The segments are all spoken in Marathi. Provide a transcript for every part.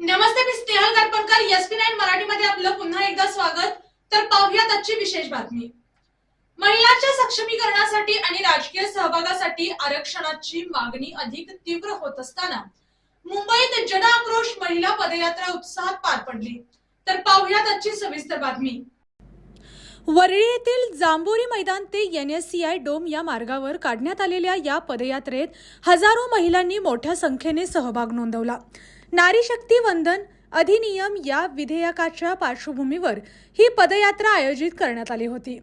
नमस्ते, मी स्नेहल गारपणकर. SP9 मराठीमध्ये आपलं पुन्हा एकदा स्वागत. तर पाहूयात आजची विशेष बातमी. महिलांच्या सक्षमीकरणासाठी आणि राजकीय सहभागासाठी आरक्षणाची मागणी अधिक तीव्र होत असताना मुंबईत जन आक्रोश महिला पदयात्रा उत्साहात पार पडली. तर पाहूयात आजची सविस्तर बातमी. वरळी येथील जांभोरी मैदान ते NSCI डोम या मार्गावर काढण्यात आलेल्या या पदयात्रेत हजारो महिलांनी मोठ्या संख्येने सहभाग नोंदवला. नारी शक्ती वंदन अधिनियम या विधेयकाच्या पार्श्वभूमीवर ही पदयात्रा आयोजित करण्यात आली होती.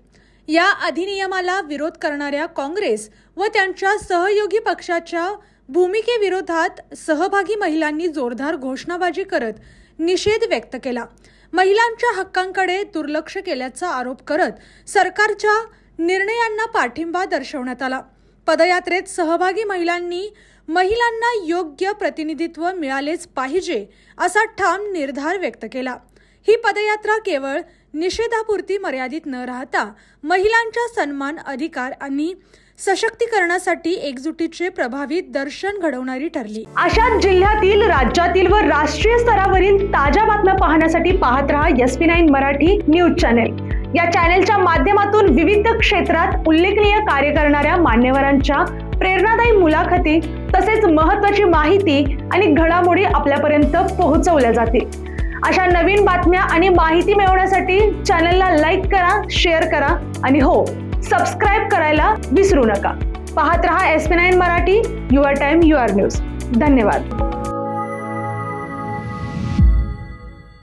या अधिनियमाला विरोध करणाऱ्या काँग्रेस व त्यांच्या सहयोगी पक्षाच्या भूमिकेविरोधात सहभागी महिलांनी जोरदार घोषणाबाजी करत निषेध व्यक्त केला. महिलांच्या हक्कांकडे दुर्लक्ष केल्याचा आरोप करत सरकारच्या निर्णयांना पाठिंबा दर्शवण्यात आला. पदयात्रेत सहभागी महिलांना योग्य प्रतिनिधित्व मिळालेच पाहिजे असा ठाम निर्धार व्यक्त केला. ही पदयात्रा केवळ निषेधापुरती मर्यादित न राहता महिलांच्या सन्मान, अधिकार आणि सशक्तीकरणासाठी एकजुटीचे प्रभावी दर्शन घडवणारी ठरली. अशाच जिल्ह्यातील, राज्यातील व राष्ट्रीय स्तरावरील ताज्या बातम्या पाहण्यासाठी पाहत रहा SP9 मराठी न्यूज चॅनेल. या चॅनेलच्या माध्यमातून विविध क्षेत्रात उल्लेखनीय कार्य करणाऱ्या मान्यवरांच्या प्रेरणादायी मुलाखती तसेच महत्त्वाची माहिती आणि घडामोडी आपल्यापर्यंत पोहोचवल्या जातील. अशा नवीन बातम्या आणि माहिती मिळवण्यासाठी चॅनलला लाईक करा, शेअर करा आणि हो, सबस्क्राइब करायला विसरू नका. पाहत रहा SP9 Marathi, your time your news. धन्यवाद.